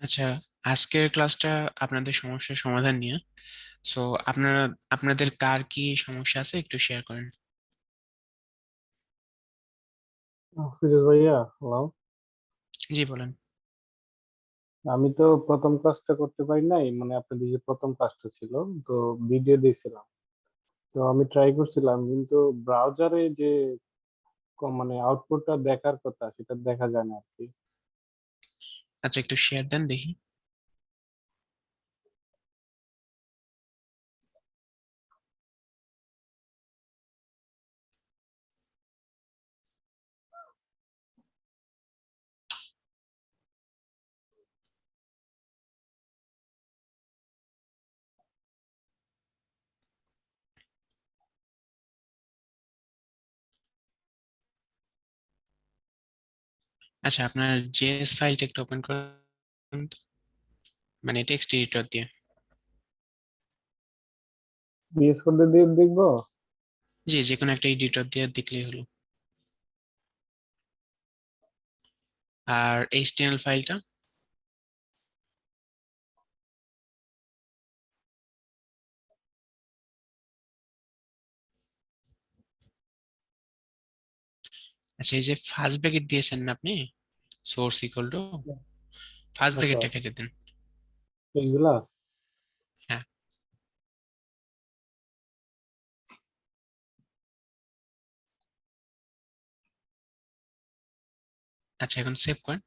আচ্ছা, আজকের ক্লাসটা আপনাদের সমস্যার সমাধান নিয়ে। সো আপনারা আপনাদের কার কি সমস্যা আছে একটু শেয়ার করেন। ফিরোজ ভাইয়া, হ্যালো। জি বলেন। আমি তো প্রথম কাজটা করতে পারি নাই, মানে আপনাদের যে প্রথম কাজটা ছিল, তো ভিডিও দিয়েছিলাম। তো আমি ট্রাই করছিলাম, কিন্তু ব্রাউজারে যে মানে আউটপুটটা দেখার কথা সেটা দেখা যায় না আর কি। আচ্ছা, একটু শেয়ার দেন দেখি। আচ্ছা, আপনার জেএস ফাইলটা একটু ওপেন করেন তো, মানে টেক্সট এডিটর দিয়ে। বিএস করতে দিয়ে দেখবো। জি, যে কোনো একটা এডিটর দিয়ে দেখলেই হলো। আর এইচটিএমএল ফাইলটা। আচ্ছা, এই যে ফার্স্ট ব্র্যাকেট দিয়েছেন না আপনি, সোর্স ইকুয়াল টু, ফার্স্ট আচ্ছা, ব্র্যাকেটটা কেটে দেন। এইগুলা। হ্যাঁ। আচ্ছা, এখন সেভ করেন।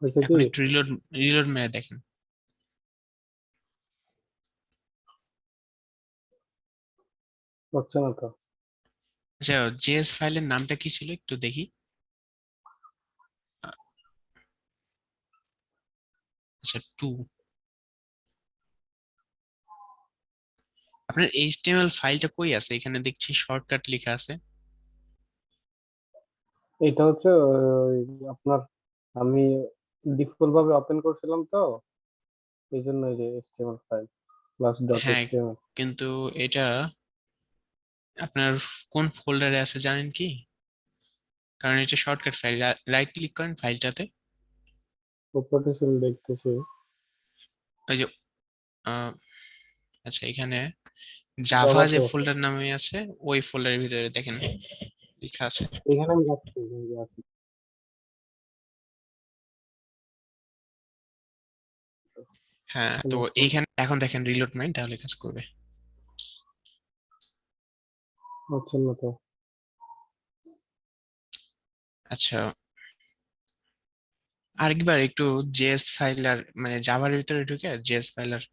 হয়েছে কি? এখন একটু রিলোড রিলোড মেরে দেখেন। হচ্ছে না তো। আচ্ছা, জেএস ফাইলের নামটা কি ছিল একটু দেখি। আচ্ছা, টু। আপনার এইচটিএমএল ফাইলটা কই আছে? এখানে দেখছি শর্টকাট লেখা আছে। এটা হচ্ছে আপনার, আমি ডিফল্ট ভাবে ওপেন করছিলাম তো, এই জন্য এই যে এইচটিএমএল ফাইল প্লাস ডট হ্যাঁ, এইচটিএমএল। কিন্তু এটা আপনার কোন ফোল্ডারে আছে জানেন কি? কারণ এটা শর্টকাট ফাইল। রাইট ক্লিক করেন ফাইলটাতে। প্রপার্টি সেল দেখতেছি। ওই যে আহ, আচ্ছা, এখানে জাভা যে জাভাতে আছে। ফোল্ডার নামে আছে, ওই ফোল্ডারের ভিতরে দেখেন লেখা আছে। এখানে আমি যাচ্ছি, এখানে যাচ্ছি। হ্যাঁ, তো এখানে একটু এইখানে এখন দেখেন রিলোড মাইন, তাহলে কাজ করবে। হচ্ছে না তো। আচ্ছা, আরেকবার একটু জেএস ফাইল আর মানে জাভার ভিতরে ঢুকে জেএস ফাইল আর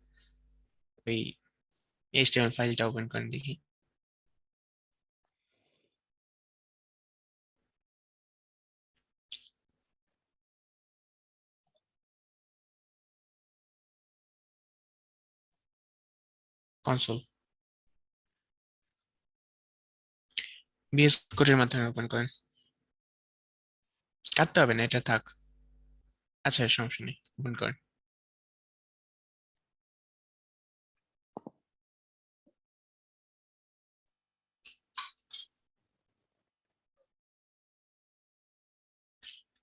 ওই এইচটিএমএল ফাইলটা ওপেন করেন দেখি। কনসোল বিএস কোডের মাধ্যমে ওপেন করেন। কাটতে হবে না, এটা থাক। আচ্ছা, সমস্যা নেই, ওপেন করেন।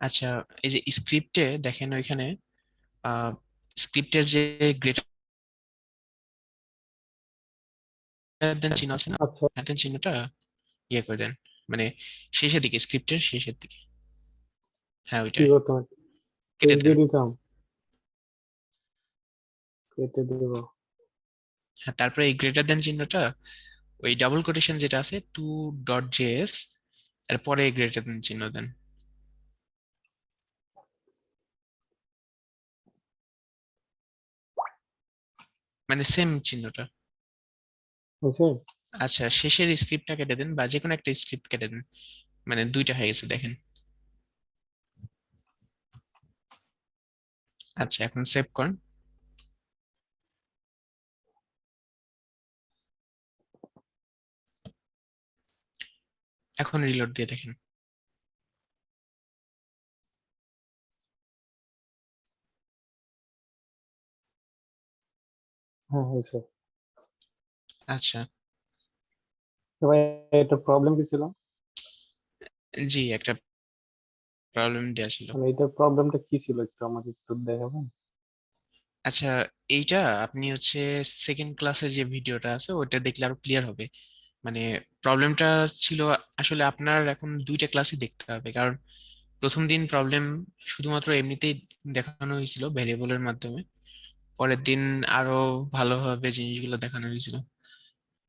আচ্ছা, এই যে স্ক্রিপ্টে দেখেন ওইখানে স্ক্রিপ্টের যে গ্রেটার দেন চিহ্ন আছে না, আচ্ছা, দেন চিহ্নটা ইয়ে করে দেন, মানে শেষের দিকে, স্ক্রিপ্টের শেষের দিকে। হ্যাঁ, কি ওইটাই করতে হবে? কেটে পেজ দেন। দিয়ে দিতাম, কেটে দেবো। হ্যাঁ, তারপরে এই গ্রেটার দেন চিহ্নটা, ওই ডাবল কোটেশন যেটা আছে, টু ডট জেএস, এরপরে গ্রেটার দেন চিহ্ন দেন, মানে সেম চিহ্নটা। বুঝছে? আচ্ছা, শেষের স্ক্রিপ্টটা কেটে দেন, বা যে কোনো একটা স্ক্রিপ্ট কেটে দেন, মানে দুইটা হয়ে গেছে দেখেন। আচ্ছা, এখন সেভ করেন। এখন রিলোড দিয়ে দেখেন। হ্যাঁ, হয়েছে। আচ্ছা। তো ভাই, এটা প্রবলেম কি ছিল? জি, একটা প্রবলেম দেওয়া ছিল। মানে এটার প্রবলেমটা কি ছিল একটু আমাকে একটু দেখাবেন? আচ্ছা, এইটা আপনি হচ্ছে সেকেন্ড ক্লাসের যে ভিডিওটা আছে ওটা দেখলে আরো ক্লিয়ার হবে। মানে প্রবলেমটা ছিল আসলে আপনার এখন দুইটা ক্লাসই দেখতে হবে, কারণ প্রথম দিন প্রবলেম শুধুমাত্র এমনিতেই দেখানো হয়েছিল ভেরিয়েবলের মাধ্যমে, পরের দিন আরো ভালোভাবে জিনিসগুলো দেখানো হয়েছিল।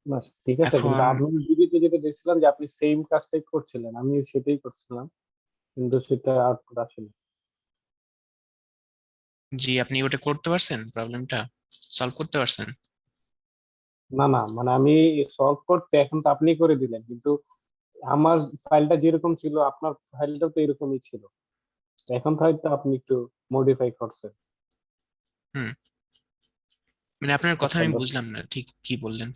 না ঠিক আছে, কিন্তু এখন আমি ভিডিওতে যেটা দেখছিলাম যে আপনি সেম কাজটাই করছিলেন, আমি সেটাই করছিলাম, কিন্তু সেটা আউটপুট আসেনি। জি, আপনি ওটা করতে পারছেন, প্রবলেমটা সলভ করতে পারছেন? না না, মানে আমি সলভ করতে এখন তো আপনি করে দিলেন, কিন্তু আমার ফাইলটা যেরকম ছিল আপনার ফাইলটাও তো এরকমই ছিল। এখন তো হয়তো আপনি একটু মডিফাই করছেন। হুম, মানে আপনার কথা আচ্ছা আমি বাস, বুঝলাম না ঠিক কি বললেন।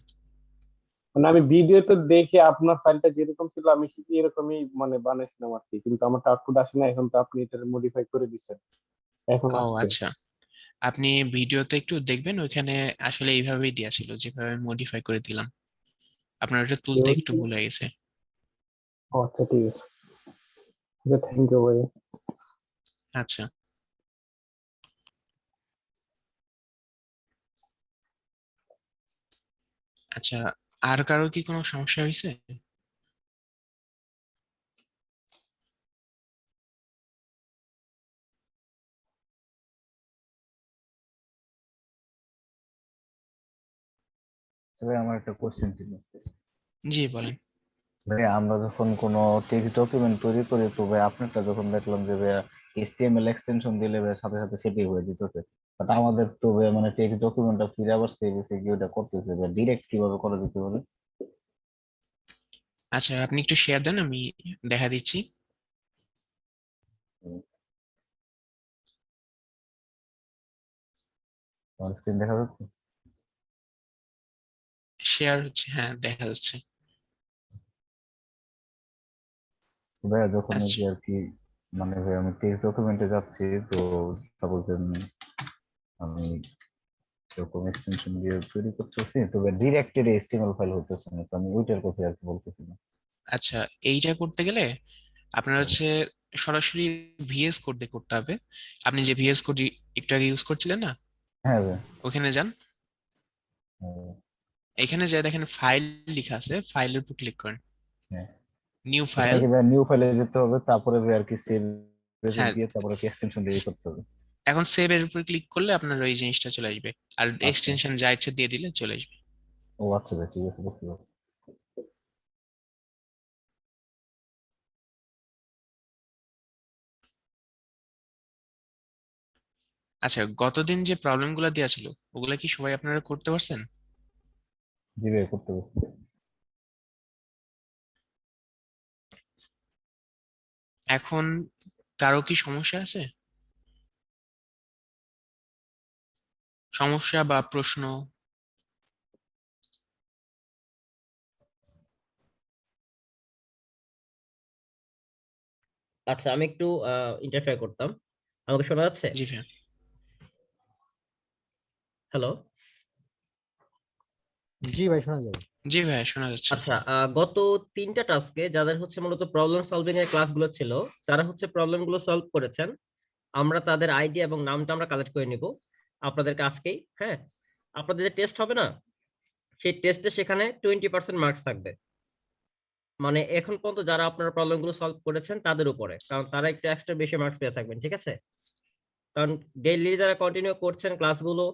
মানে আমি ভিডিওতে দেখে আপনার ফাইলটা যেরকম ছিল আমি ঠিক এরকমই মানে বানাইছিলাম আর কি, কিন্তু আমার আউটপুট আসে না। এখন তো আপনি এটা মডিফাই করে দিচ্ছেন, এখন ও আসছে। আচ্ছা, আপনি ভিডিওতে একটু দেখবেন, ওইখানে আসলে এইভাবেই দেয়া ছিল যেভাবে মডিফাই করে দিলাম। আপনার ওটা তুলতে একটু ভুল হয়ে গেছে। ও আচ্ছা ঠিক আছে, ঠিক আছে, থ্যাংক ইউ ভাই। আচ্ছা। আচ্ছা, আর কারো কি কোনো সমস্যা হয়েছে? তবে আমার একটা কোশ্চেন ছিল। জি বলেন। ভাই আমরা যখন কোনো টেক্সট ডকুমেন্ট তৈরি করি, তো ভাই আপনারটা যখন দেখলাম যে ভাই এইচটিএমএল এক্সটেনশন দিলে ভাই সাথে সাথে সেটাই হয়ে যেতেছে, বাট আমাদের তো ভাই মানে টেক্সট ডকুমেন্টটা ফিরে আবার সেভ এসে গিয়ে ওটা করতেছে ভাই, ডিরেক্ট কিভাবে করা যেতে পারে? আচ্ছা, আপনি একটু শেয়ার দেন, আমি দেখা দিচ্ছি। আমার স্ক্রিন দেখা যাচ্ছে? শেয়ার হচ্ছে, হ্যাঁ দেখা যাচ্ছে। তো ভাইয়া যখন এই আচ্ছা। যে আর কি মানে ভাই আমি টেক্সট ডকুমেন্টে যাচ্ছি, তো সাপোজ আমি এরকম এক্সটেনশন দিয়ে তৈরি করতেছি, তো ভাই ডিরেক্টেড এইচটিএমএল ফাইল হতেছে না, তো আমি ওইটার কথা আর কি বলতেছি না। আচ্ছা, এইটা করতে গেলে আপনার হচ্ছে সরাসরি ভিএস কোড দিয়ে করতে হবে। আপনি যে ভিএস কোড একটু আগে ইউজ করছিলেন না, হ্যাঁ ভাই। ওখানে যান। হ্যাঁ। এখানে যে দেখেন ফাইল লেখা আছে, ফাইলের উপর ক্লিক করেন, হ্যাঁ। নিউ এখানে ফাইল। কি ভাই নিউ ফাইলে যেতে হবে, তারপরে ভাই আর কি সেভ হ্যাঁ, দিয়ে তারপরে কি এক্সটেনশন দিয়ে করতে হবে? এখন সেভ এর উপর ক্লিক করলে আপনার ওই জিনিসটা চলে আসবে, আর আচ্ছা। এক্সটেনশন যা ইচ্ছে দিয়ে দিলে চলে আসবে। ও আচ্ছা ভাই, ঠিক আছে, বুঝতে পারছি। আচ্ছা, গতদিন যে প্রবলেম গুলা দেওয়া ছিল ওগুলা কি সবাই আপনারা করতে পারছেন? জি ভাই, করতে পারছি। এখন কারো কি সমস্যা আছে, সমস্যা বা প্রশ্ন? আচ্ছা, আমি একটু ইন্টারফেয়ার করতাম। আমাকে শোনা যাচ্ছে? জি ভাইয়া। হ্যালো। জি ভাই, শোনা যাবে। জি ভাইয়া, শোনা যাচ্ছে। আচ্ছা, গত 3টা টাস্কে যাদের হচ্ছে মূলত প্রবলেম সলভিং এর ক্লাসগুলো ছিল, যারা হচ্ছে প্রবলেম গুলো সলভ করেছেন, আমরা তাদের আইডি এবং নামটা আমরা কালেক্ট করে নিব আপনাদেরকে আজকেই। হ্যাঁ, আপনাদের যে টেস্ট হবে না, সেই টেস্টে সেখানে 20% মার্কস থাকবে। মানে এখন পর্যন্ত যারা আপনারা প্রবলেম গুলো সলভ করেছেন তাদের উপরে, কারণ তারা একটু এক্সট্রা বেশি মার্কস পেয়ে থাকবেন, ঠিক আছে? কারণ ডেইলি যারা কন্টিনিউ করছেন ক্লাসগুলো,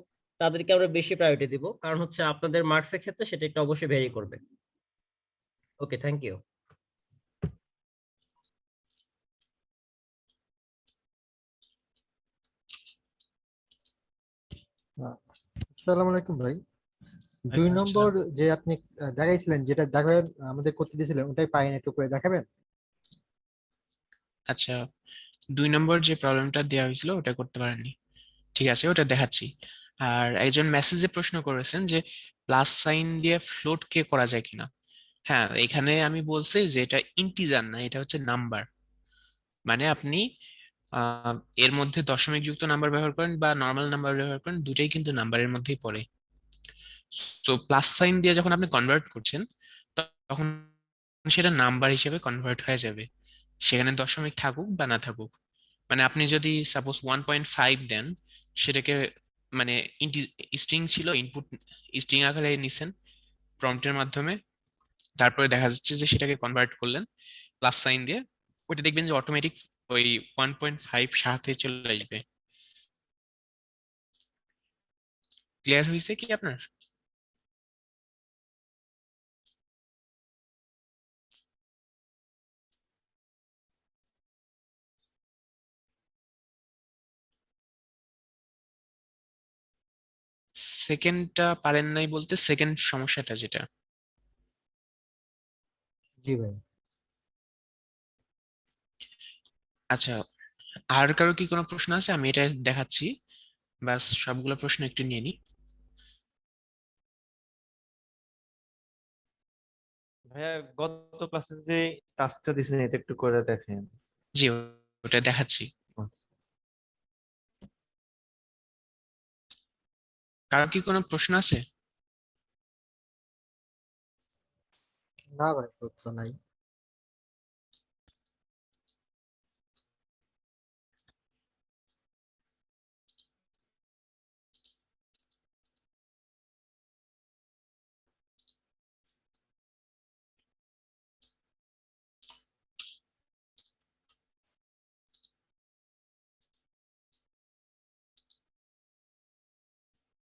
তাদেরকে আমরা বেশি প্রায়োরিটি দিব, কারণ হচ্ছে আপনাদের মার্কসের ক্ষেত্রে সেটা একটু অবশ্যই ভেরি করবে। ওকে, থ্যাংক ইউ। আসসালামু আলাইকুম ভাই। দুই ওয়ালাইকুম নম্বর আসসালাম। যে আপনি দেখাইছিলেন, যেটা দেখাবেন আমাদের করতে দিয়েছিলেন, ওটাই পাইনি, একটু করে দেখাবেন? আচ্ছা, 2 নম্বর যে প্রবলেমটা দেওয়া হয়েছিল ওটা করতে পারেননি, ঠিক আছে, ওটা দেখাচ্ছি। আর একজন মেসেজে প্রশ্ন করেছেন যে প্লাস সাইন দিয়ে ফ্লোট কে করা যায় কিনা। হ্যাঁ, এখানে আমি বলছি যে এটা ইন্টিজার না, এটা হচ্ছে নাম্বার। মানে আপনি আহ, এর মধ্যে দশমিক যুক্ত নাম্বার ব্যবহার করেন বা নর্মাল নাম্বার ব্যবহার করেন, দুটাই কিন্তু নাম্বারের মধ্যেই পড়ে। তো প্লাস সাইন দিয়ে যখন আপনি কনভার্ট করছেন তখন সেটা নাম্বার হিসেবে কনভার্ট হয়ে যাবে। সেখানে দশমিক থাকুক বা না থাকুক। মানে আপনি যদি সাপোজ 1.5 দেন, সেটাকে মানে স্ট্রিং ছিল, ইনপুট স্ট্রিং আকারে নিছেন প্রম্পটের মাধ্যমে, তারপরে দেখা যাচ্ছে যে সেটাকে কনভার্ট করলেন প্লাস সাইন দিয়ে, ওটা দেখবেন যে অটোমেটিক ওই 1.5 সাথে চলে আসবে। ক্লিয়ার হয়েছে কি আপনার? সেকেন্ডটা পারেন নাই বলতে, সেকেন্ড সমস্যাটা যেটা। জি ভাই। আচ্ছা, আর কারো কি কোনো প্রশ্ন আছে? আমি এটা দেখাচ্ছি, বাস সবগুলো প্রশ্ন একটু নিয়ে নিই। ভাইয়া গত ক্লাসে যে টাস্কটা দিছেন এটা একটু করে দেখেন। জি, ওটা দেখাচ্ছি। কারো কি কোনো প্রশ্ন আছে? না ভাই, তথ্য নাই।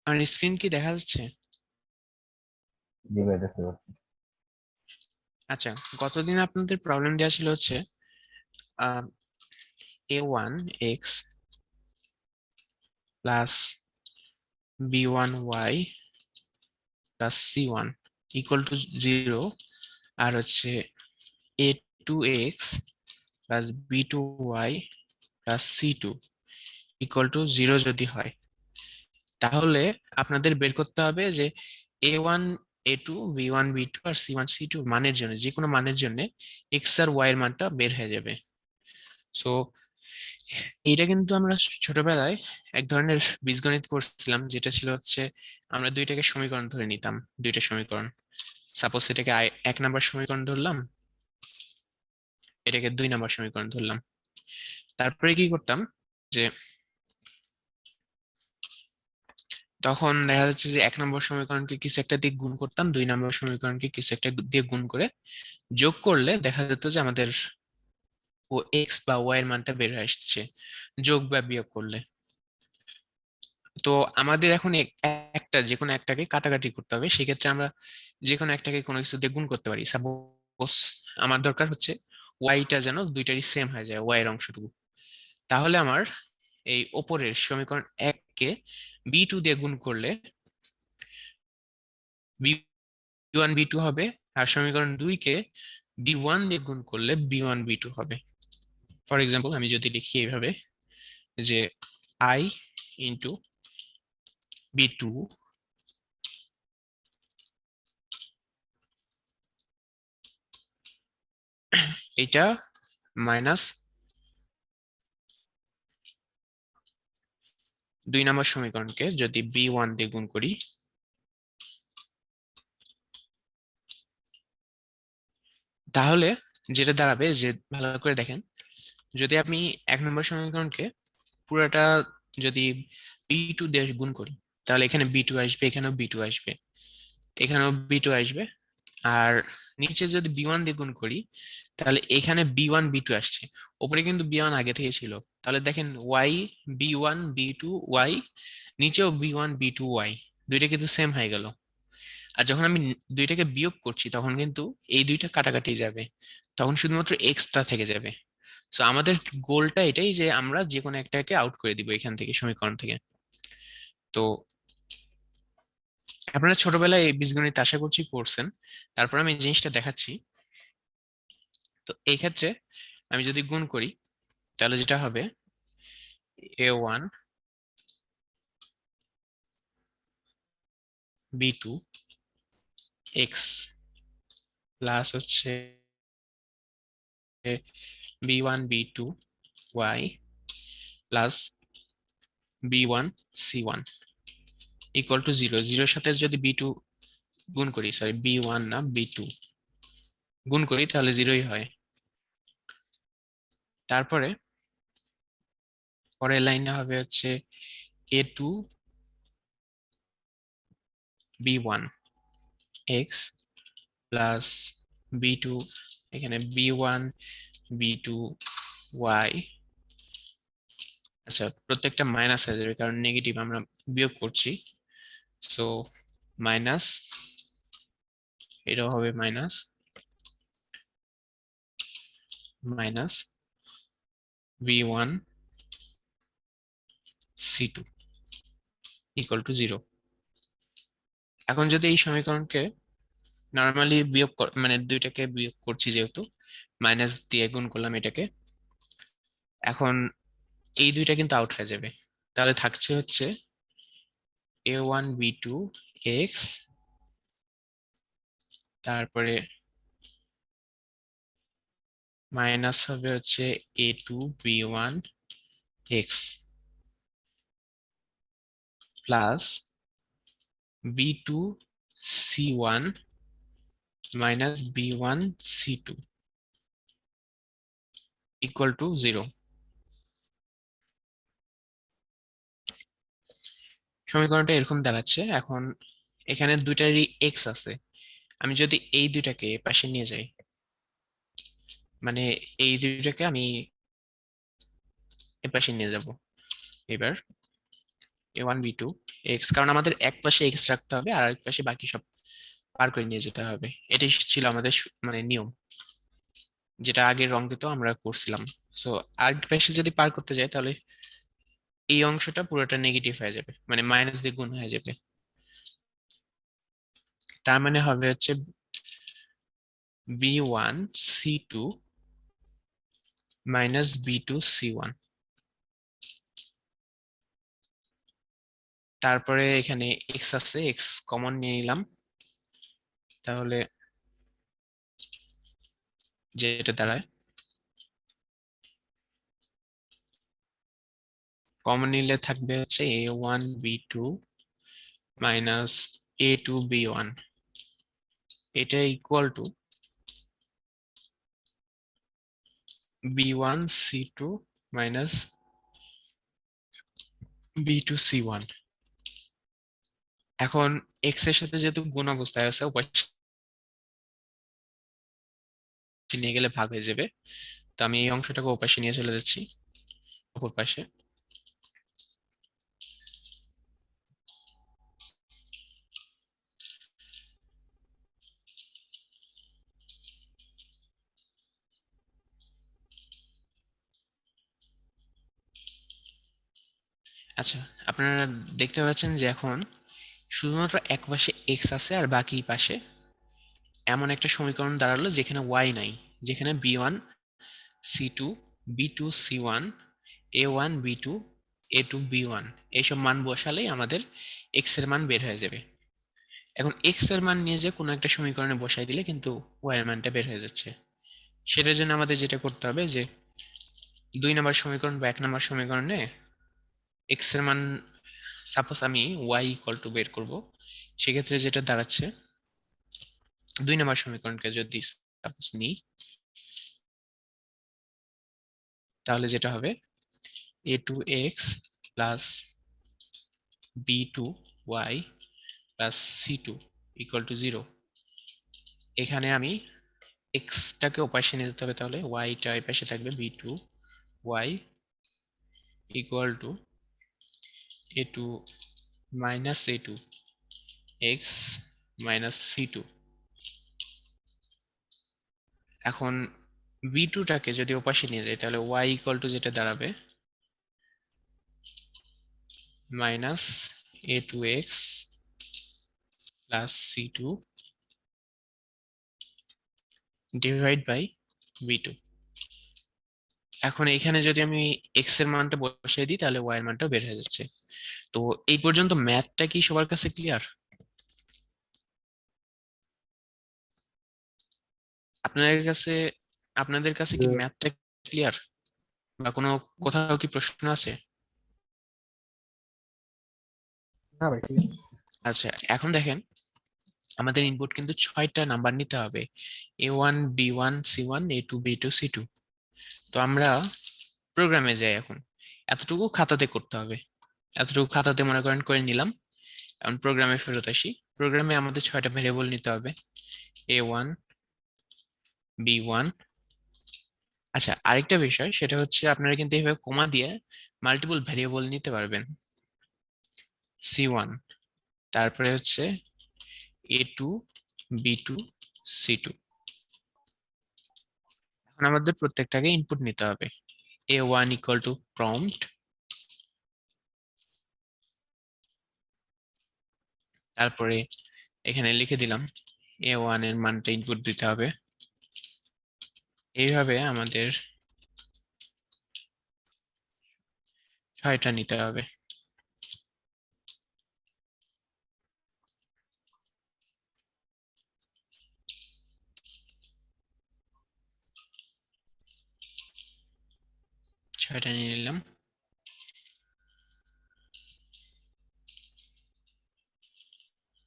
আর স্ক্রিন কি দেখা যাচ্ছে? জি ভাই, দেখতে পাচ্ছি। আচ্ছা, গতদিন আপনাদের প্রবলেম দেওয়া ছিল হচ্ছে a1x plus b1y plus c1 equal to 0, আর হচ্ছে a2x plus b2y plus c2 equal to 0 যদি হয়, তাহলে আপনাদের বের করতে হবে যে a1 a2 b1 b2 আর c1 c2 মানের জন্য, যে কোনো মানের জন্য x আর y এর মানটা বের হয়ে যাবে। সো এইটা কিন্তু আমরা ছোটবেলায় এক ধরনের বীজগণিত করছিলাম, যেটা ছিল হচ্ছে আমরা দুইটাকে সমীকরণ ধরে নিতাম, দুইটা সমীকরণ। সাপোজ এটাকে 1 নাম্বার সমীকরণ ধরলাম, এটাকে 2 নাম্বার সমীকরণ ধরলাম। তারপরে কি করতাম যে তখন দেখা যাচ্ছে যে 1 নম্বর সমীকরণকে কিছু একটা দিয়ে গুণ করতাম, 2 নম্বর সমীকরণকে কিছু একটা দিয়ে গুণ করে যোগ করলে দেখা যেত যে আমাদের ও এক্স বা ওয়াই এর মানটা বের হয়ে আসছে যোগ বা বিয়োগ করলে। তো আমাদের এখন একটা যে কোনো একটাকে কাটাকাটি করতে হবে, সেক্ষেত্রে আমরা যে কোনো একটাকে কোনো কিছু দিয়ে গুণ করতে পারি। সাপোজ আমার দরকার হচ্ছে ওয়াইটা যেন দুইটারই সেম হয়ে যায়, ওয়াই এর অংশটুকু। তাহলে আমার এই ওপরের সমীকরণ 1 কে b2 দিয়ে গুণ করলে বি ওয়ান বি টু হবে, আর সমীকরণ 2 কে বি ওয়ান দিয়ে গুণ করলে বি ওয়ান বি টু হবে। ফর এক্সাম্পল আমি যদি লিখি এইভাবে যে আই ইন্টু বি2 এটা মাইনাস 2 নম্বর সমীকরণকে যদি বি1 দিয়ে গুণ করি, তাহলে যেটা দাঁড়াবে যে, ভালো করে দেখেন, যদি আমি 1 নম্বর সমীকরণকে পুরোটা যদি বি2 দিয়ে গুণ করি, তাহলে এখানে বি2 আসবে, এখানেও বি2 আসবে, এখানেও বি2 আসবে। আর নিচে যদি বি1 দিয়ে গুণ করি, তাহলে এখানে বি1 বি2 আসছে, উপরে কিন্তু বি1 আগে থেকে ছিল। তাহলে দেখেন ওয়াই বি1 বি2 ওয়াই, নিচেও বি1 বি2 ওয়াই, দুইটা কিন্তু সেম হয়ে গেল। আর যখন আমি দুইটাকে বিয়োগ করছি, তখন কিন্তু এই দুইটা কাটাকাটি যাবে, তখন শুধুমাত্র এক্সট্রা থেকে যাবে। সো আমাদের গোলটা এটাই যে আমরা যে কোনো একটাকে আউট করে দিব এখান থেকে, সমীকরণ থেকে। তো আপনারা ছোটবেলায় এই বীজগণিত আশা করছি করছেন, তারপর আমি এই জিনিসটা দেখাচ্ছি। তো এই ক্ষেত্রে আমি যদি গুণ করি, তাহলে যেটা হবে a1 b2 x প্লাস হচ্ছে b1 b2 y plus b1 c1 equal to 0। জিরোর সাথে যদি b2 গুণ করি, সরি b1 না b2 গুণ করি, তাহলে 0ই হয়। তারপরে পরের লাইনে হবে হচ্ছে a2 b1 x plus b2, এখানে b1 b2 y। আচ্ছা, প্রত্যেকটা মাইনাস হয়ে যাবে কারণ নেগেটিভ আমরা বিয়োগ করছি, সো মাইনাস, এটাও হবে minus minus b1 c2 equal to 0। এখন যদি এই সমীকরণকে নর্মালি বিয়োগ মানে দুইটাকে বিয়োগ করছি, যেহেতু মাইনাস দিয়ে গুণ করলাম এটাকে, এখন এই দুইটা কিন্তু আউট হয়ে যাবে, তাহলে থাকছে হচ্ছে a1 b2 x, তারপরে মাইনাস হবে হচ্ছে a2 b1 x plus b2 c1 minus b1 c2 equal to 0। সমীকরণটা এরকম দাঁড়াচ্ছে। এখন এখানে দুইটারই x আছে, আমি যদি এই দুইটাকে পাশে নিয়ে যাই, মানে এই দুইটাকে আমি এপাশে নিয়ে যাব, এবার a1 b2 x, কারণ আমাদের এক পাশে x রাখতে হবে আর আরেক পাশে বাকি সব পার করে নিয়ে যেতে হবে, এটাই ছিল আমাদের মানে নিয়ম, যেটা আগের অঙ্কে আমরা করছিলাম। সো আরেক পাশে যদি পার করতে যাই তাহলে এই অংশটা পুরোটা নেগেটিভ হয়ে যাবে, মানে মাইনাস দিয়ে গুণ হয়ে যাবে, তার মানে হবে হচ্ছে b1 c2 minus b2 c1। তারপরে এখানে x আছে, x কমন নিয়ে নিলাম, তাহলে যেটা দাঁড়ায়, কমন নিলে থাকবে হচ্ছে a1 b2 minus a2 b1, এটা equal to b1 c2 minus b2 c1। এখন x এর সাথে যেহেতু গুণ অবস্থায় আছে, উপাশে নিয়ে গেলে ভাগ হয়ে যাবে, তো আমি এই অংশটাকে ওপাশে নিয়ে চলে যাচ্ছি, অপর পাশে। আচ্ছা, আপনারা দেখতে পাচ্ছেন যে এখন শুধুমাত্র এক পাশে এক্স আছে আর বাকি পাশে এমন একটা সমীকরণ দাঁড়ালো যেখানে ওয়াই নাই, যেখানে b1 c2 b2 c1 a1 b2 a2 b1 এইসব মান বসালেই আমাদের এক্স এর মান বের হয়ে যাবে। এখন এক্স এর মান নিয়ে যে কোনো একটা সমীকরণে বসাই দিলে কিন্তু ওয়াই এর মানটা বের হয়ে যাচ্ছে। সেটার জন্য আমাদের যেটা করতে হবে যে 2 নম্বর সমীকরণ বা 1 নম্বর সমীকরণে এক্স এর মান, সাপোজ আমি ওয়াই ইকুয়াল টু বের করব, সেক্ষেত্রে যেটা দাঁড়াচ্ছে 2 নম্বর সমীকরণকে যদি সাপোজ নিই, তাহলে যেটা হবে a2x plus b2y plus c2 equal to 0। এখানে আমি এক্স টাকে ওপাশে নিয়ে যেতে হবে, তাহলে ওয়াইটা এই পাশে থাকবে, b2y equal to a2 minus a2 x minus c2। এখন b2 টাকে যদি ওপাশে নিয়ে যাই তাহলে y ইকুয়াল টু যেটা দাঁড়াবে minus a2x plus c2 divide by b2। এখন এখানে যদি আমি x এর মানটা বসিয়ে দিই তাহলে y এর মানটা বের হয়ে যাচ্ছে। তো এই পর্যন্ত ম্যাথটা কি সবার কাছে ক্লিয়ার? আপনাদের কাছে কি ম্যাথটা ক্লিয়ার, বা কোনো কোথাও কি প্রশ্ন আছে? না ভাই, ঠিক আছে। আচ্ছা, এখন দেখেন আমাদের ইনপুট কিন্তু 6টা নাম্বার নিতে হবে, a1 b1 c1 a2 b2 c2। তো আমরা প্রোগ্রামে যাই এখন। এতটুকু খাতাতে করতে হবে, এতটুকু খাতাতে মনে করেন করে নিলাম। এখন প্রোগ্রামে ফেরত আসি। প্রোগ্রামে আমাদের 6টা ভেরিয়েবল নিতে হবে, A1, B1। আচ্ছা, আরেকটা বিষয় সেটা হচ্ছে আপনারা কিন্তু এইভাবে কমা দিয়ে মাল্টিপল ভেরিয়েবল নিতে পারবেন। C1, তারপরে হচ্ছে A2, B2, C2। এখন আমাদের প্রত্যেকটাকে ইনপুট নিতে হবে। A1 ইকুয়াল টু প্রম্পট, তারপরে এখানে লিখে দিলাম A1 এর মানটা ইনপুট দিতে হবে। এইভাবে আমাদের 6টা নিতে হবে। ছয়টা নিয়ে নিলাম।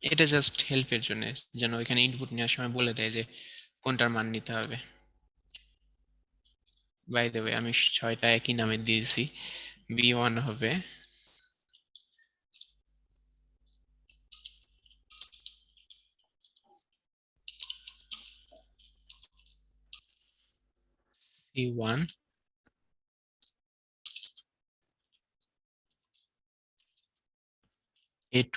এটা জাস্ট হেল্পের জন্য, যেন ওইখানে ইনপুট নেওয়ার সময় বলে দেয় যে কোনটার মান নিতে হবে। বাই দ্য ওয়ে, আমি 6টা একই নামে দিয়েছি। B1 হবে C1, A2,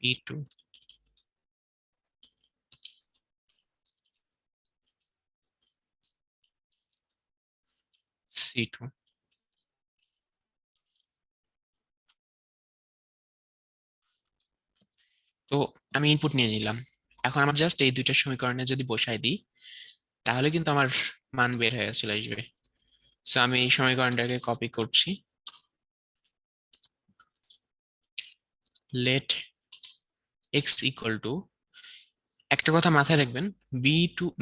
B2, C2। তো আমি ইনপুট নিয়ে নিলাম। এখন আমার জাস্ট এই দুইটা সমীকরণে যদি বসাই দিই, তাহলে কিন্তু আমার মান বের হয়ে চলে আসবে। সো আমি এই সমীকরণটাকে কপি করছি। লেট এক্স ইকুয়াল টু, একটা কথা মাথায় রাখবেন,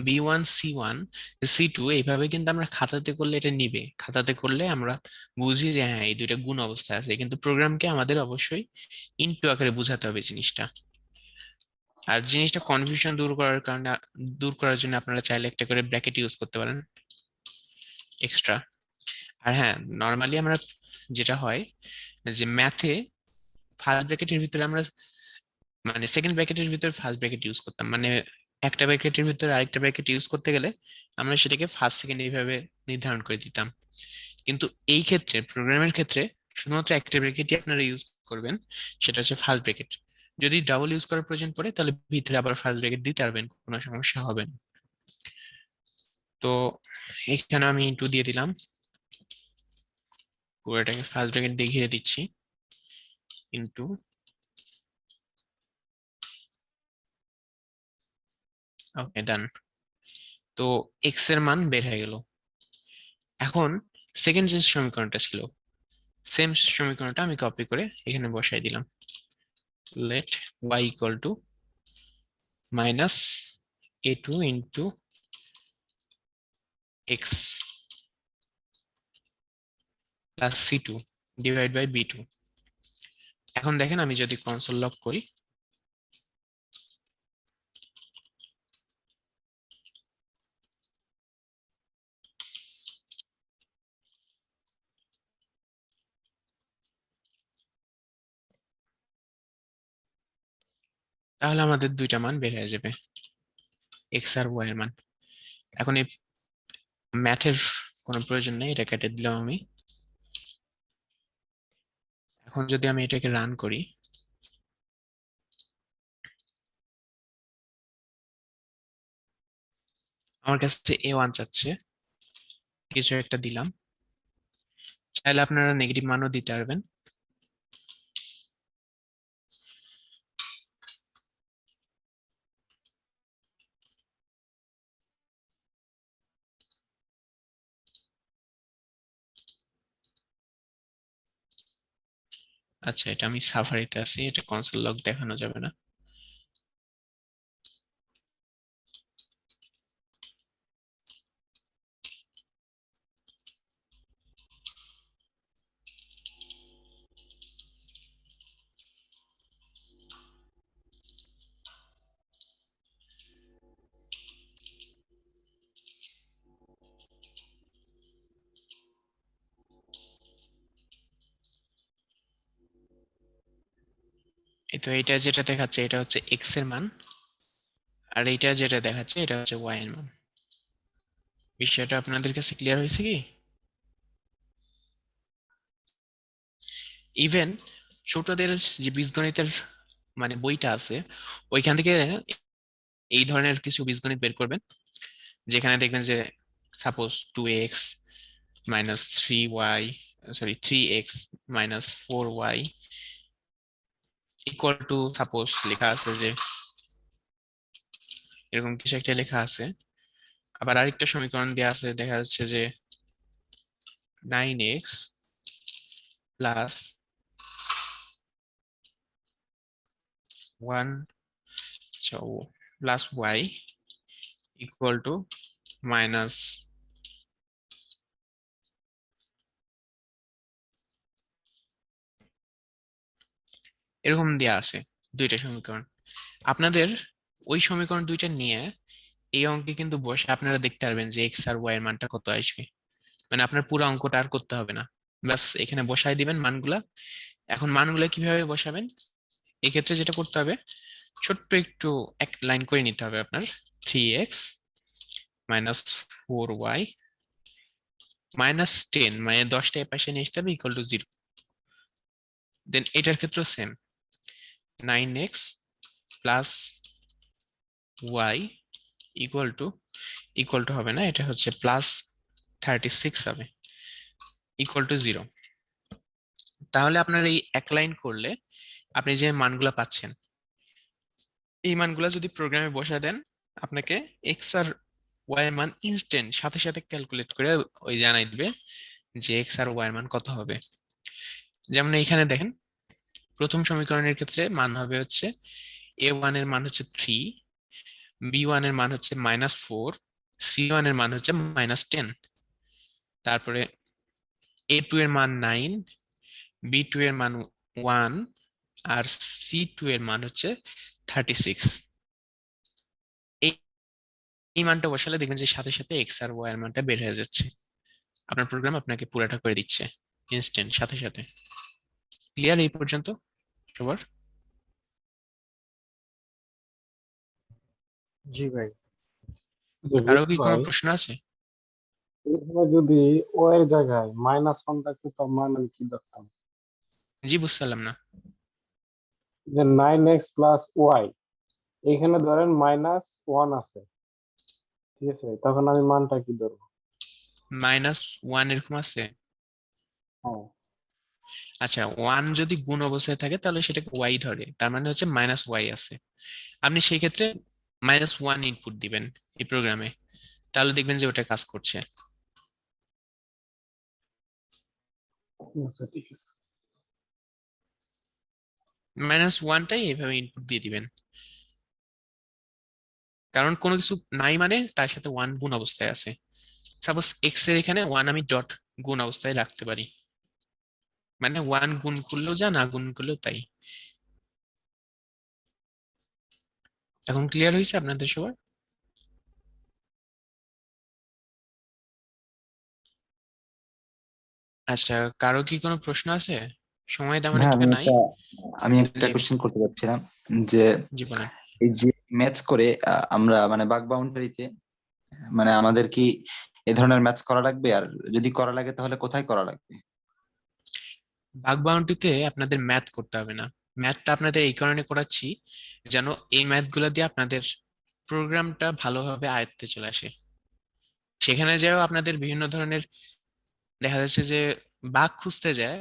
B1, C1, C2 এইভাবে কিন্তু আমরা খাতাতে করলে এটা নিবে। খাতাতে করলে আমরা বুঝি যে হ্যাঁ এই দুইটা গুণ অবস্থায় আছে, কিন্তু প্রোগ্রামকে আমাদের অবশ্যই ইনটু আকারে বোঝাতে হবে জিনিসটা। আর জিনিসটা কনফিউশন দূর করার জন্য আপনারা চাইলে একটা করে ব্র্যাকেট ইউজ করতে পারেন এক্সট্রা। আর হ্যাঁ, নর্মালি আমরা যেটা হয় যে ম্যাথে ফার্স্ট ব্র্যাকেটের ভিতরে আমরা, মানে সেকেন্ড ব্র্যাকেটের ভিতরে ফার্স্ট ব্র্যাকেট ইউজ করতাম, মানে একটা ব্র্যাকেটের ভিতরে আরেকটা ব্র্যাকেট ইউজ করতে গেলে আমরা সেটাকে ফার্স্ট সেকেন্ড এইভাবে নির্ধারণ করে দিতাম। কিন্তু এই ক্ষেত্রে, প্রোগ্রামের ক্ষেত্রে, শুধুমাত্র একটা ব্র্যাকেটই আপনারা ইউজ করবেন, সেটা হচ্ছে ফার্স্ট ব্র্যাকেট। যদি ডাবল ইউজ করার প্রয়োজন পড়ে তাহলে ভিতরে আবার ফার্স্ট ব্র্যাকেট দিতে পারবেন, কোনো সমস্যা হবে না। তো এখানে আমি ইনটু দিয়ে দিলাম, পুরোটাকে ফার্স্ট ব্র্যাকেট দেখিয়ে দিচ্ছি, ইনটু। ওকে, ডান। তো এক্স এর মান বের হয়ে গেল। এখন সেকেন্ড যে সমীকরণটা ছিল, সেম সমীকরণটা আমি কপি করে এখানে বসাই দিলাম। Let y equal to minus A2 into x plus C2 divide by B2। এখন দেখেন আমি যদি কনসোল লগ করি, তাহলে আমাদের দুইটা মান বের হয়ে যাবে, এক্স আর ওয়াই এর মান। এখন এই ম্যাথের কোনো প্রয়োজন নেই, এটা কেটে দিলাম আমি। এখন যদি আমি এটাকে রান করি, আমার কাছে A1 চাচ্ছে, কিছু একটা দিলাম। চাইলে আপনারা নেগেটিভ মানও দিতে পারবেন। আচ্ছা, এটা আমি সাফারিতে আছি, এটা কনসোল লগ দেখানো যাবে না। এই তো এটা যেটা দেখাচ্ছে এটা হচ্ছে এক্স এর মান, আর এইটা যেটা দেখাচ্ছে এটা হচ্ছে ওয়াই এর মান। বিষয়টা আপনাদের কাছে ক্লিয়ার হয়েছে কি? ইভেন ছোটদের যে বীজগণিতের মানে বইটা আছে ওইখান থেকে এই ধরনের কিছু বীজগণিত বের করবেন, যেখানে দেখবেন যে suppose 2x minus 3y, sorry 3x minus 4y equal to, suppose লেখা আছে যে এরকম কিছু একটা লেখা আছে। আবার আরেকটা সমীকরণ দেওয়া আছে, দেখা যাচ্ছে যে 9x plus 1 plus y equal to minus, এরকম দেওয়া আছে দুইটা সমীকরণ। আপনাদের ওই সমীকরণ দুইটা নিয়ে এই অঙ্কে কিন্তু বসে আপনারা দেখতে পারবেন যে এক্স আর ওয়াই এর মানটা কত আসবে। মানে আপনার পুরো অঙ্কটা আর করতে হবে না, ব্যাস এখানে বসাই দিবেন মানগুলা। এখন মানগুলা কিভাবে বসাবেন, এক্ষেত্রে যেটা করতে হবে, ছোট্ট একটু এক লাইন করে নিতে হবে আপনার। 3x মাইনাস 4y মাইনাস 10, মানে 10টা এর পাশে নিয়ে আসতে হবে ইকুয়াল টু 0। দেন এটার ক্ষেত্রে same, 9x plus y equal two হবে না, এটা হচ্ছে প্লাস 36 হবে ইকুয়াল টু 0। তাহলে আপনার এই এক লাইন করলে আপনি যে মানগুলা পাচ্ছেন এই মানগুলা যদি প্রোগ্রামে বসা দেন, আপনাকে এক্স আর ওয়াই এর মান ইনস্ট্যান্ট সাথে সাথে ক্যালকুলেট করে ওই জানাই দিবে যে এক্স আর ওয়াই এর মান কত হবে। যেমন এখানে দেখেন প্রথম সমীকরণের ক্ষেত্রে মান হবে হচ্ছে a1 এর মান হচ্ছে 3, b1 এর মান হচ্ছে -4, c1 এর মান হচ্ছে -10, তারপরে a2 এর মান 9, b2 এর মান 1, আর c2 এর মান হচ্ছে 36। এই এই মানটা বসালে দেখবেন যে সাথে সাথে এক্স আর ওয়াই এর মানটা বের হয়ে যাচ্ছে। আপনার প্রোগ্রাম আপনাকে পুরাটা করে দিচ্ছে ইনস্ট্যান্ট সাথে সাথে। ক্লিয়ার এই পর্যন্ত সবার? জি ভাই। কারো ভিক্টর কি কোনো ভাই, প্রশ্ন আছে? এখানে যদি ও এর জায়গায় -1 থাকতো তার মানে আমি কি ধরতাম? জি বুঝতে পারলাম না। যে 9x প্লাস ওয়াই, এখানে ধরেন -1 আছে, ঠিক আছে, তখন আমি মানটা কি ধরবো? -1 এরকম আছে? হ্যাঁ। আচ্ছা, 1 যদি গুণ অবস্থায় থাকে তাহলে সেটাকে ওয়াই ধরে, তার মানে হচ্ছে -y আছে। আপনি সেই ক্ষেত্রে -1 ইনপুট দিবেন এই প্রোগ্রামে, তাহলে দেখবেন যে ওটা কাজ করছে। আচ্ছা ঠিক আছে। -1টাই এইভাবে ইনপুট দিয়ে দিবেন, কারণ কোনো কিছু নাই মানে তার সাথে 1 গুণ অবস্থায় আছে। সাপোজ এক্স এর এখানে 1 আমি ডট গুণ অবস্থায় রাখতে পারি, মানে 1 গুণ করলেও যা, না গুণ করলেও তাই। এখন ক্লিয়ার হয়েছে আপনাদের সবার? আচ্ছা, কারো কি কোনো প্রশ্ন আছে? সময় তেমন হ্যাঁ, একটা নাই। আমি একটা জি, কোশ্চেন করতে চাচ্ছিলাম যে জি বলেন। এই যে ম্যাথস করে আমরা মানে বাগ বাউন্ডারিতে মানে আমাদের কি এ ধরনের ম্যাথস করা লাগবে, আর যদি করা লাগে তাহলে কোথায় করা লাগবে? বাগ বাউন্ডারিতে আপনাদের ম্যাথ করতে হবে না। ম্যাথটা আপনাদের এই কারণে করাচ্ছি যেন এই ম্যাথ গুলা দিয়ে আপনাদের প্রোগ্রামটা ভালোভাবে আয়ত্তে চলে আসে। সেখানে যেও আপনাদের বিভিন্ন ধরনের দেখা যাচ্ছে যে বাগ খুঁজতে যায়,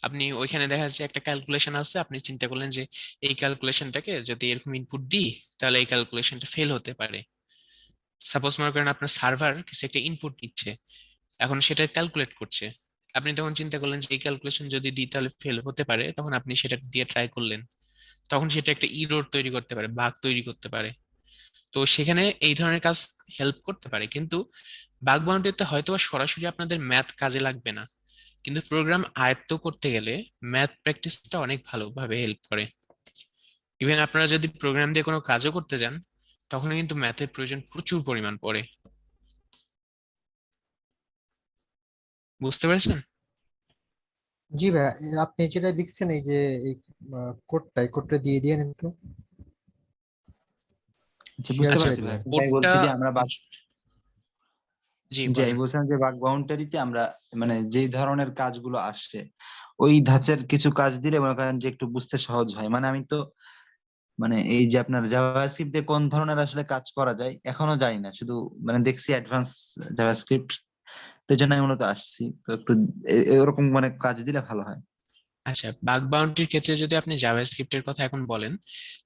আপনি ওইখানে দেখা যাচ্ছে একটা ক্যালকুলেশন আছে, আপনি চিন্তা করলেন যে এই ক্যালকুলেশনটাকে যদি এরকম ইনপুট দিই তাহলে এই ক্যালকুলেশনটা ফেল হতে পারে। সাপোজ মনে করেন আপনার সার্ভার কিছু একটা ইনপুট নিচ্ছে, এখন সেটা ক্যালকুলেট করছে, আপনি তখন চিন্তা করলেন যে এই ক্যালকুলেশন যদি দিই তাহলে ফেল হতে পারে, তখন আপনি সেটা দিয়ে ট্রাই করলেন, তখন সেটা একটা ইরর তৈরি করতে পারে, বাগ তৈরি করতে পারে। তো সেখানে এই ধরনের কাজ হেল্প করতে পারে, কিন্তু বাগ বাউন্ডারিতে হয়তো বা সরাসরি আপনাদের ম্যাথ কাজে লাগবে না, কিন্তু প্রোগ্রাম আয়ত্ত করতে গেলে ম্যাথ প্র্যাকটিসটা অনেক ভালোভাবে হেল্প করে। ইভেন আপনারা যদি প্রোগ্রাম দিয়ে কোনো কাজও করতে যান তখন কিন্তু ম্যাথের প্রয়োজন প্রচুর পরিমাণ পড়ে। বুঝতে পেরেছেন? জি ভাইয়া, আপনি যেটা লিখছেন এই যে এই কোডটা দিয়ে দিয়েন একটু আচ্ছা, শেয়ার বুঝতে আচ্ছা, করে পারছি দিয়েন। ভাই, কিন্তু আমি কোডটা বলছি যে আমরা জি জি আমি বলেন। বলছিলাম যে বাগ বাউন্ডারিতে আমরা মানে যেই ধরনের কাজগুলো আসছে ওই ধাঁচের কিছু কাজ দিলে মনে করেন যে একটু বুঝতে সহজ হয়। মানে আমি তো মানে এই যে আপনার জাভাস্ক্রিপ্ট দিয়ে কোন ধরনের আসলে কাজ করা যায় এখনো জানি না, শুধু মানে দেখছি অ্যাডভান্স জাভাস্ক্রিপ্ট, তো এই জন্য আমি মূলত আসছি। তো একটু এরকম মানে কাজ দিলে ভালো হয়। আচ্ছা, বাগ বাউন্ডারির ক্ষেত্রে যদি আপনি জাভাস্ক্রিপ্টের কথা এখন বলেন,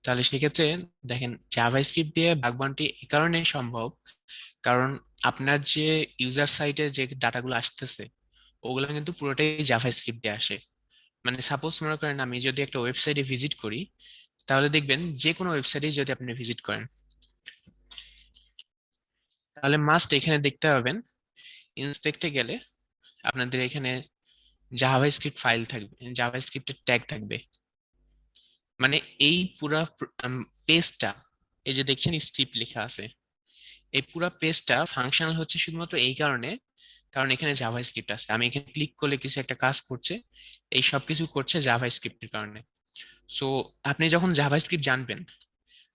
তাহলে সেক্ষেত্রে দেখেন জাভাস্ক্রিপ্ট দিয়ে বাগ বাউন্ডারি এই কারণে সম্ভব, কারণ আপনার যে ইউজার সাইটে যে ডাটাগুলো আসতেছে ওগুলো কিন্তু পুরোটাই জাভাস্ক্রিপ্ট দিয়ে আসে। মানে সাপোজ মনে করেন আমি যদি একটা ওয়েবসাইটে ভিজিট করি, তাহলে দেখবেন যে কোনো ওয়েবসাইটে যদি আপনি ভিজিট করেন, তাহলে মাস্ট এখানে দেখতে পাবেন ইন্সপেক্টে গেলে আপনাদের এখানে জাভাস্ক্রিপ্ট ফাইল থাকবে, জাভাস্ক্রিপ্টের ট্যাগ থাকবে। মানে এই পুরা পেজটা, এই যে দেখছেন স্ক্রিপ্ট লেখা আছে, এই পুরা পেজটা ফাংশনাল হচ্ছে শুধুমাত্র এই কারণে, কারণ এখানে জাভাস্ক্রিপ্ট আছে। আমি এখানে ক্লিক করলে কিছু একটা কাজ করছে, এই সব কিছু করছে জাভাস্ক্রিপ্টের কারণে। সো আপনি যখন জাভাস্ক্রিপ্ট জানবেন,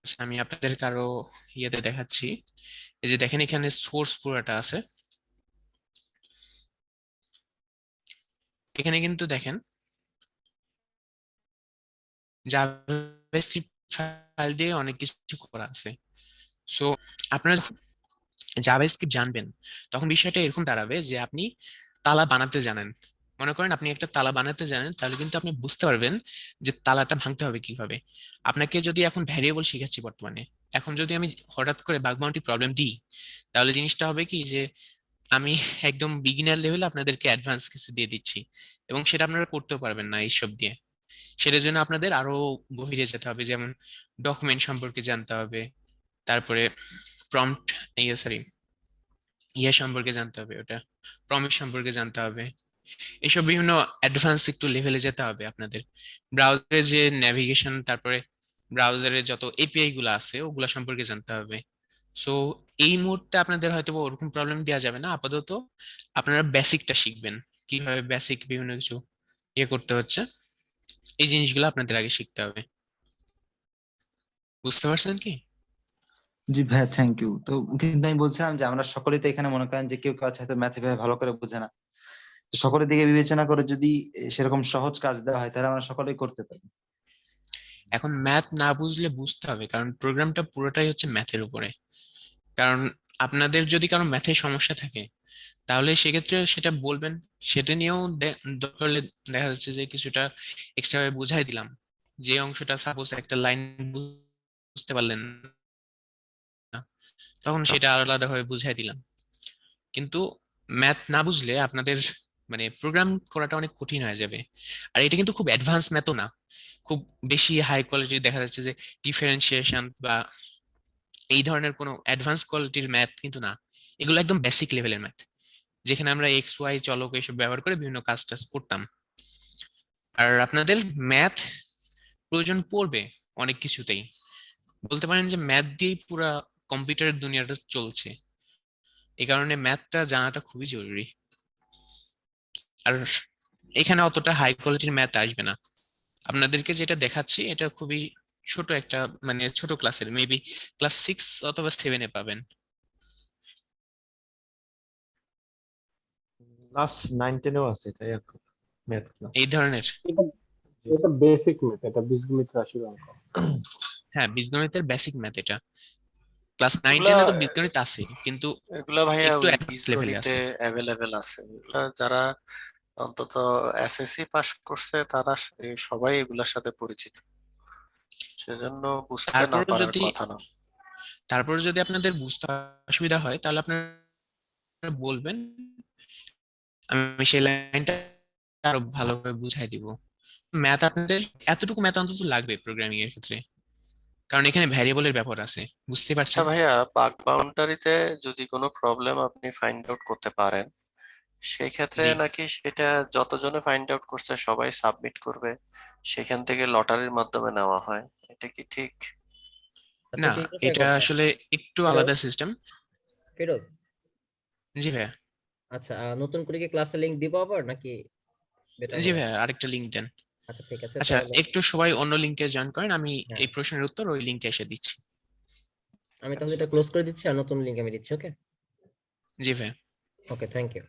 আচ্ছা আমি আপনাদের কারো ইয়েতে দেখাচ্ছি। এই যে দেখেন এখানে সোর্স পুরাটা আছে, এখানে কিন্তু দেখেন জাভাস্ক্রিপ্ট ফাইল দিয়ে অনেক কিছু করা আছে। সো আপনারা যখন জাভাস্ক্রিপ্ট জানবেন, তখন বিষয়টা এরকম দাঁড়াবে যে আপনি তালা বানাতে জানেন। মনে করেন আপনি একটা তালা বানাতে জানেন, তাহলে কিন্তু আপনি বুঝতে পারবেন যে তালাটা ভাঙতে হবে কিভাবে। আপনাকে যদি এখন ভ্যারিয়েবল শিখাচ্ছি বর্তমানে, এখন যদি আমি হঠাৎ করে বাগ বাউন্ডারি প্রবলেম দিই, তাহলে জিনিসটা হবে কি যে আমি একদম বিগিনার লেভেলে আপনাদেরকে অ্যাডভান্স কিছু দিয়ে দিচ্ছি, এবং সেটা আপনারা করতেও পারবেন না এইসব দিয়ে। সেটার জন্য আপনাদের আরো গভীরে যেতে হবে, যেমন ডকুমেন্ট সম্পর্কে জানতে হবে, তারপরে প্রম্পট সরি সম্পর্কে জানতে হবে, ওটা প্রমিস সম্পর্কে জানতে হবে। এইসব বিভিন্ন অ্যাডভান্স একটু লেভেলে যেতে হবে আপনাদের। ব্রাউজারে যে নেভিগেশন, তারপরে ব্রাউজারে যত এপিআই গুলো আছে ওগুলা সম্পর্কে জানতে হবে। সো এই মুহূর্তে আপনাদের হয়তো বা ওরকম প্রবলেম দেওয়া যাবে না, আপাতত আপনারা বেসিকটা শিখবেন, কিভাবে বেসিক বিভিন্ন কিছু করতে হচ্ছে। এই জিনিসগুলো আপনাদের আগে শিখতে হবে। বুঝতে পারছেন কি? জি ভাইয়া, থ্যাংক ইউ। তো কিন্তু আমি বলছিলাম যে আমরা সকলেই তো এখানে মনে করেন যে কেউ কাজ হয়তো ম্যাথে ভালো করে বোঝে না, তো সকলের দিকে বিবেচনা করে যদি সেরকম সহজ কাজ দেওয়া হয় তাহলে আমরা সকলেই করতে পারি। এখন ম্যাথ না বুঝলে বুঝতে হবে, কারণ প্রোগ্রামটা পুরোটাই হচ্ছে ম্যাথের উপরে। কারণ আপনাদের যদি কারো ম্যাথে সমস্যা থাকে, তাহলে সেক্ষেত্রে সেটা বলবেন, সেটা নিয়েও দরকার হলে দেখা যাচ্ছে যে কিছুটা এক্সট্রা ভাবে বুঝাই দিলাম। যে অংশটা সাপোজ একটা লাইন বুঝতে পারলেন না, তখন সেটা আলাদা ভাবে বুঝাই দিলাম। কিন্তু ম্যাথ না বুঝলে আপনাদের মানে প্রোগ্রাম করাটা অনেক কঠিন হয়ে যাবে। আর এটা কিন্তু খুব অ্যাডভান্স ম্যাথও না, খুব বেশি হাই কোয়ালিটির দেখা যাচ্ছে যে ডিফারেন্সিয়েশন বা এই ধরনের কোনো অ্যাডভান্স কোয়ালিটির ম্যাথ কিন্তু না। এগুলো একদম বেসিক লেভেলের ম্যাথ, যেখানে আমরা এক্স ওয়াই চলক এসব ব্যবহার করে বিভিন্ন কাজ টাজ করতাম। আর আপনাদের ম্যাথ প্রয়োজন পড়বে অনেক কিছুতেই। বলতে পারেন যে ম্যাথ দিয়েই পুরা কম্পিউটারের দুনিয়াটা চলছে। এই কারণে ম্যাথটা জানাটা খুবই জরুরি। আর এখানে অতটা হাই কোয়ালিটির ম্যাথ আসবে না। আপনাদেরকে যেটা দেখাচ্ছি এটা খুবই ছোট একটা, মানে ছোট ক্লাসের, মেবি ক্লাস 6 অথবা 7-এ পাবেন লাস্ট 9-10-এও আছে এটাই আর কি, ম্যাথ ক্লাস। এই ধরনের। এটা এটা বেসিক ম্যাথ, এটা বীজগণিত রাশির অঙ্ক। হ্যাঁ, বীজগণিতের বেসিক ম্যাথ এটা। ক্লাস 9 এগুলা 10-এ তো বীজগণিত আছে, কিন্তু এগুলা ভাইয়া একটু ওই অ্যাডভান্স লেভেলে বীজগণিতে আছে। অ্যাভেলেবেল আছে। এগুলা যারা অন্তত এসএসসি পাস করছে তারা সবাই এগুলার সাথে পরিচিত, সেজন্য বুঝতে না তারপরেও পারার যদি কথা না। তারপরে যদি আপনাদের বুঝতে অসুবিধা হয়, তাহলে আপনারা বলবেন, আমি সেই লাইনটা আরো ভালোভাবে বুঝাই দিব। ম্যাথ আপনাদের এতটুকু ম্যাথ অন্তত লাগবে প্রোগ্রামিং এর ক্ষেত্রে, কারণ এখানে ভ্যারিয়েবলের ব্যাপার আছে, বুঝতে আচ্ছা পারছেন? ভাইয়া, বাগ বাউন্ডারিতে যদি কোনো প্রবলেম আপনি ফাইন্ড আউট করতে পারেন, সেই ক্ষেত্রে জি নাকি সেটা যতজনে ফাইন্ড আউট করছে সবাই সাবমিট করবে, সেখান থেকে লটারির মাধ্যমে নেওয়া হয়, এটা কি ঠিক? আচ্ছা না, ঠিক আছে এটা কথা। আসলে একটু ফিরোজ, আলাদা সিস্টেম। ফিরোজ, জি ভাইয়া। আচ্ছা নতুন করে কি ক্লাসের লিংক দিব আবার নাকি? better জি হবে। ভাইয়া, আরেকটা লিংক দেন। আচ্ছা ঠিক আছে, আচ্ছা, তাহলে একটু সবাই অন্য লিংকে জয়েন করেন, আমি হ্যাঁ। এই প্রশ্নের উত্তর ওই লিংকে এসে দিচ্ছি। আমি তাহলে এটা ক্লোজ করে দিচ্ছি আর নতুন লিংক আমি দিচ্ছি। ওকে জি ভাইয়া। ওকে, থ্যাংক ইউ।